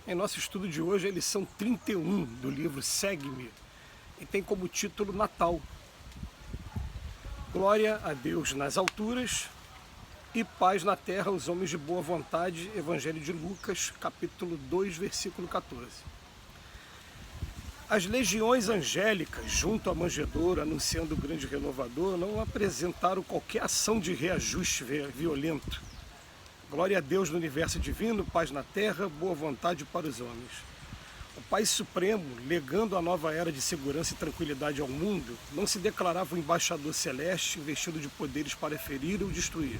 Em nosso estudo de hoje, a lição 31 do livro Segue-me, e tem como título Natal. Glória a Deus nas alturas e paz na terra aos homens de boa vontade. Evangelho de Lucas, capítulo 2, versículo 14. As legiões angélicas, junto à manjedoura, anunciando o grande renovador, não apresentaram qualquer ação de reajuste violento. Glória a Deus no universo divino, paz na terra, boa vontade para os homens. O Pai Supremo, legando a nova era de segurança e tranquilidade ao mundo, não se declarava um embaixador celeste investido de poderes para ferir ou destruir.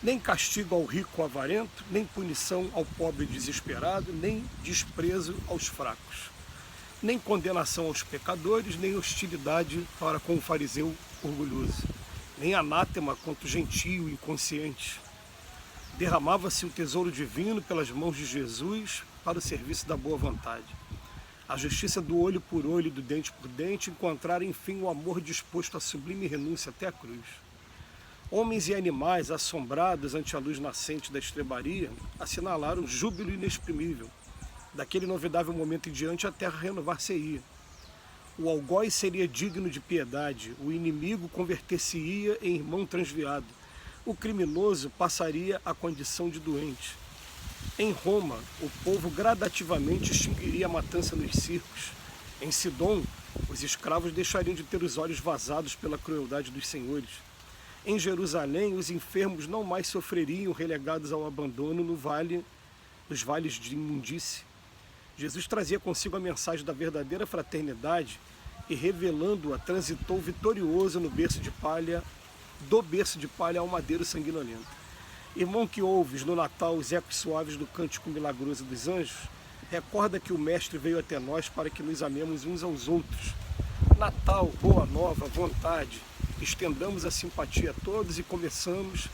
Nem castigo ao rico ou avarento, nem punição ao pobre desesperado, nem desprezo aos fracos. Nem condenação aos pecadores, nem hostilidade para com o fariseu orgulhoso. Nem anátema contra o gentio inconsciente. Derramava-se o tesouro divino pelas mãos de Jesus para o serviço da boa vontade. A justiça do olho por olho e do dente por dente encontraram, enfim, o amor disposto à sublime renúncia até a cruz. Homens e animais, assombrados ante a luz nascente da estrebaria, assinalaram júbilo inexprimível. Daquele inovidável momento em diante, a terra renovar-se-ia. O algoz seria digno de piedade, o inimigo converter-se-ia em irmão transviado. O criminoso passaria à condição de doente. Em Roma, o povo gradativamente extinguiria a matança nos circos. Em Sidom, os escravos deixariam de ter os olhos vazados pela crueldade dos senhores. Em Jerusalém, os enfermos não mais sofreriam relegados ao abandono nos vales de imundície. Jesus trazia consigo a mensagem da verdadeira fraternidade e, revelando-a, transitou vitorioso no berço de palha, do berço de palha ao madeiro sanguinolento. Irmão que ouves no Natal os ecos suaves do cântico milagroso dos anjos, recorda que o Mestre veio até nós para que nos amemos uns aos outros. Natal, boa nova, vontade, estendamos a simpatia a todos e começamos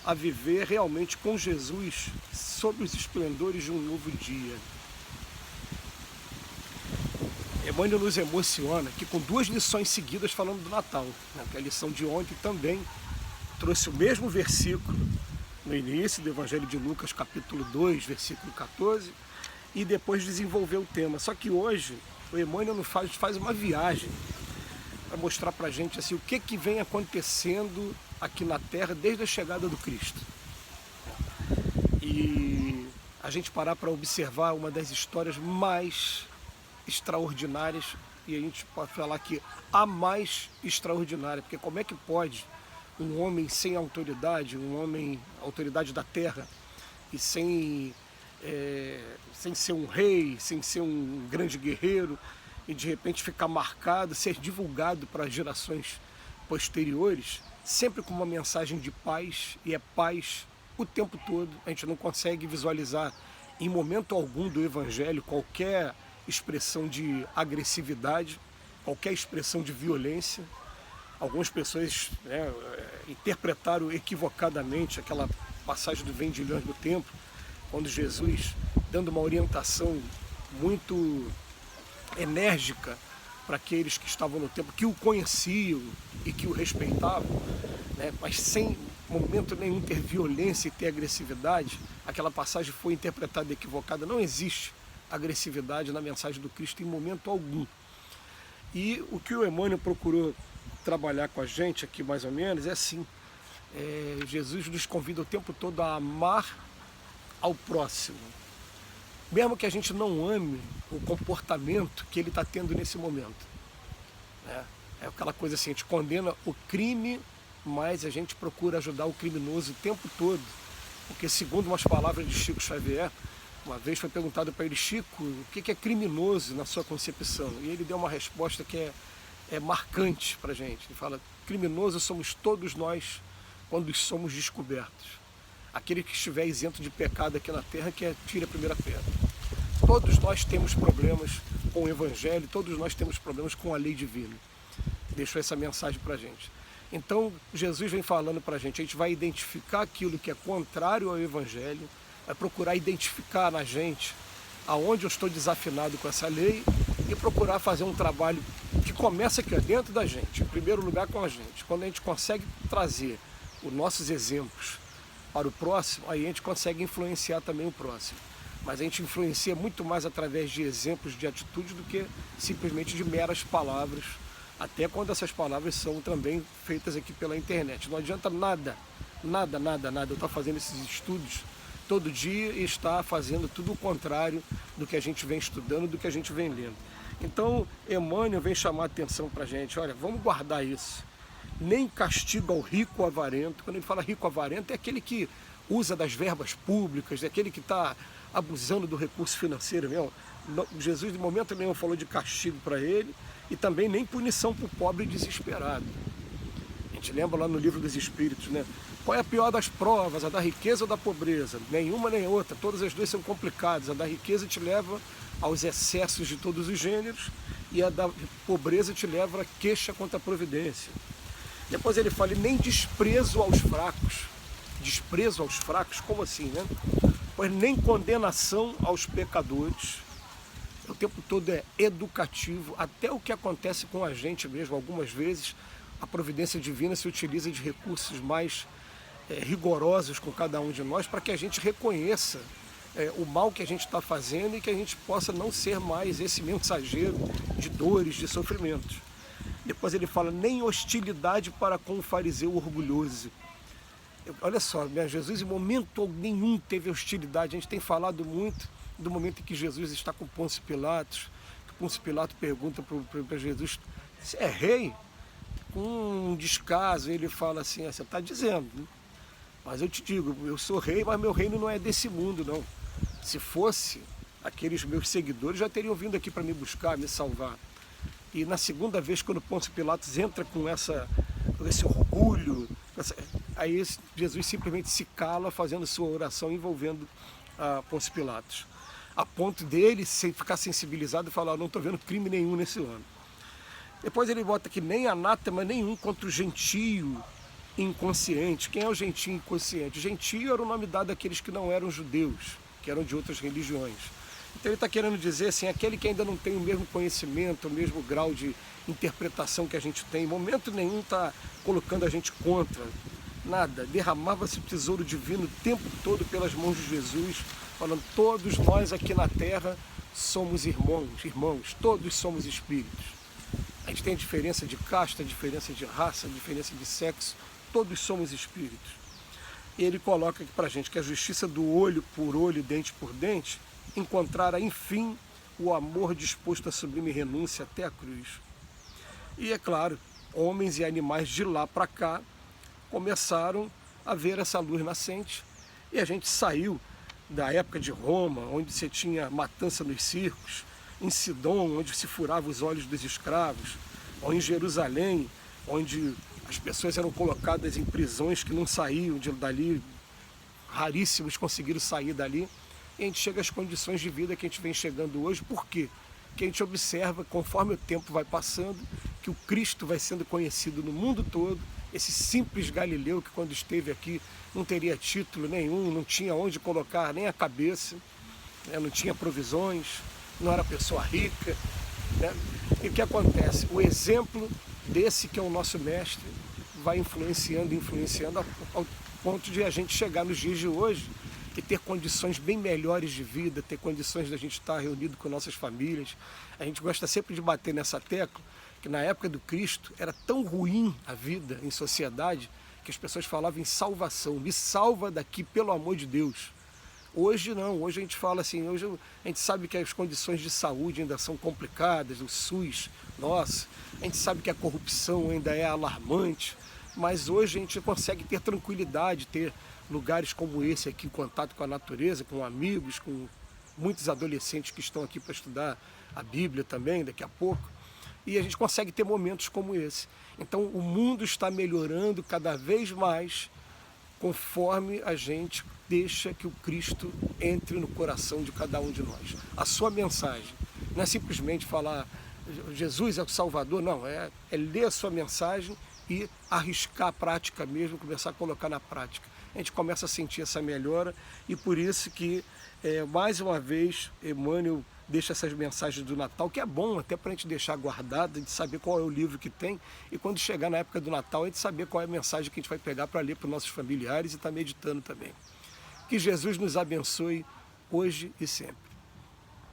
a viver realmente com Jesus sob os esplendores de um novo dia. Emmanuel nos emociona que com duas lições seguidas falando do Natal, né, que a lição de ontem também trouxe o mesmo versículo no início do Evangelho de Lucas, capítulo 2, versículo 14, e depois desenvolveu o tema. Só que hoje o Emmanuel nos faz uma viagem para mostrar para a gente assim, o que vem acontecendo aqui na Terra desde a chegada do Cristo. E a gente parar para observar uma das histórias mais extraordinárias, e a gente pode falar que a mais extraordinária, porque como é que pode um homem sem autoridade, autoridade da terra, e sem ser um rei, sem ser um grande guerreiro, e de repente ficar marcado, ser divulgado para gerações posteriores, sempre com uma mensagem de paz, e é paz o tempo todo. A gente não consegue visualizar em momento algum do Evangelho qualquer expressão de agressividade, qualquer expressão de violência. Algumas pessoas interpretaram equivocadamente aquela passagem do Vendilhões do Templo, quando Jesus, dando uma orientação muito enérgica para aqueles que estavam no templo, que o conheciam e que o respeitavam, né, mas sem momento nenhum ter violência e ter agressividade, aquela passagem foi interpretada equivocada. Não existe agressividade na mensagem do Cristo em momento algum. E o que o Emmanuel procurou trabalhar com a gente aqui mais ou menos é assim, Jesus nos convida o tempo todo a amar ao próximo, mesmo que a gente não ame o comportamento que ele está tendo nesse momento, né? É aquela coisa assim, a gente condena o crime, mas a gente procura ajudar o criminoso o tempo todo, porque segundo umas palavras de Chico Xavier, uma vez foi perguntado para ele: Chico, o que é criminoso na sua concepção? E ele deu uma resposta que é marcante para a gente. Ele fala: criminoso somos todos nós quando somos descobertos. Aquele que estiver isento de pecado aqui na terra, que tire a primeira pedra. Todos nós temos problemas com o Evangelho, todos nós temos problemas com a lei divina. Deixou essa mensagem para a gente. Então, Jesus vem falando para a gente vai identificar aquilo que é contrário ao Evangelho, vai procurar identificar na gente aonde eu estou desafinado com essa lei e procurar fazer um trabalho que começa aqui dentro da gente, em primeiro lugar com a gente. Quando a gente consegue trazer os nossos exemplos para o próximo, aí a gente consegue influenciar também o próximo. mas a gente influencia muito mais através de exemplos, de atitudes, do que simplesmente de meras palavras, até quando essas palavras são também feitas aqui pela internet. Não adianta nada, eu estar fazendo esses estudos todo dia e estar fazendo tudo o contrário do que a gente vem estudando, do que a gente vem lendo. Então, Emmanuel vem chamar a atenção para a gente, olha, vamos guardar isso. Nem castigo ao rico avarento. Quando ele fala rico avarento, é aquele que usa das verbas públicas, é aquele que está abusando do recurso financeiro mesmo. Jesus, de momento nenhum, falou de castigo para ele e também nem punição para o pobre desesperado. A gente lembra lá no Livro dos Espíritos, né? Qual é a pior das provas, a da riqueza ou da pobreza? Nenhuma nem outra, todas as duas são complicadas. A da riqueza te leva aos excessos de todos os gêneros e a da pobreza te leva à queixa contra a providência. Depois ele fala, nem desprezo aos fracos. Desprezo aos fracos, como assim, né? Pois nem condenação aos pecadores. O tempo todo é educativo, até o que acontece com a gente mesmo. Algumas vezes a providência divina se utiliza de recursos mais rigorosos com cada um de nós para que a gente reconheça o mal que a gente está fazendo e que a gente possa não ser mais esse mensageiro de dores, de sofrimentos. Depois ele fala, nem hostilidade para com o fariseu orgulhoso. Olha só, Jesus em momento nenhum teve hostilidade. A gente tem falado muito do momento em que Jesus está com Pôncio Pilatos, que Pôncio Pilatos pergunta para Jesus, você é rei? Com um descaso, ele fala assim, você está dizendo, né? Mas eu te digo, eu sou rei, mas meu reino não é desse mundo, não. Se fosse, aqueles meus seguidores já teriam vindo aqui para me buscar, me salvar. E na segunda vez, quando Pôncio Pilatos entra com esse orgulho, aí Jesus simplesmente se cala, fazendo sua oração, envolvendo Pôncio Pilatos. A ponto dele ficar sensibilizado e falar, não estou vendo crime nenhum nesse ano. Depois ele bota que nem anátema nenhum contra o gentio inconsciente. Quem é o gentio inconsciente? O gentio era o nome dado àqueles que não eram judeus, que eram de outras religiões. Então ele está querendo dizer assim, aquele que ainda não tem o mesmo conhecimento, o mesmo grau de interpretação que a gente tem, em momento nenhum está colocando a gente contra, nada. Derramava-se o tesouro divino o tempo todo pelas mãos de Jesus, falando, todos nós aqui na terra somos irmãos, todos somos espíritos. A gente tem diferença de casta, diferença de raça, diferença de sexo, todos somos espíritos. E ele coloca aqui para a gente que a justiça do olho por olho, dente por dente, encontrara, enfim, o amor disposto a sublime renúncia até a cruz. E é claro, homens e animais de lá para cá começaram a ver essa luz nascente. E a gente saiu da época de Roma, onde você tinha matança nos circos, em Sidom, onde se furava os olhos dos escravos, ou em Jerusalém, onde as pessoas eram colocadas em prisões que não saíam dali, raríssimos conseguiram sair dali, e a gente chega às condições de vida que a gente vem chegando hoje. Por quê? Porque a gente observa, conforme o tempo vai passando, que o Cristo vai sendo conhecido no mundo todo. Esse simples galileu que quando esteve aqui não teria título nenhum, não tinha onde colocar nem a cabeça, não tinha provisões, não era pessoa rica, né? E o que acontece? O exemplo desse que é o nosso mestre vai influenciando ao ponto de a gente chegar nos dias de hoje e ter condições bem melhores de vida, ter condições de a gente estar reunido com nossas famílias. A gente gosta sempre de bater nessa tecla, que na época do Cristo era tão ruim a vida em sociedade que as pessoas falavam em salvação, me salva daqui pelo amor de Deus. Hoje não, hoje a gente fala assim, hoje a gente sabe que as condições de saúde ainda são complicadas, o SUS, nossa, a gente sabe que a corrupção ainda é alarmante, mas hoje a gente consegue ter tranquilidade, ter lugares como esse aqui, em contato com a natureza, com amigos, com muitos adolescentes que estão aqui para estudar a Bíblia também, daqui a pouco, e a gente consegue ter momentos como esse. Então o mundo está melhorando cada vez mais conforme a gente deixa que o Cristo entre no coração de cada um de nós. A sua mensagem não é simplesmente falar Jesus é o Salvador, não, é ler a sua mensagem e arriscar a prática mesmo, começar a colocar na prática. A gente começa a sentir essa melhora e por isso que, mais uma vez, Emmanuel deixa essas mensagens do Natal, que é bom até para a gente deixar guardada, de saber qual é o livro que tem, e quando chegar na época do Natal, a gente saber qual é a mensagem que a gente vai pegar para ler para os nossos familiares e estar meditando também. Que Jesus nos abençoe hoje e sempre.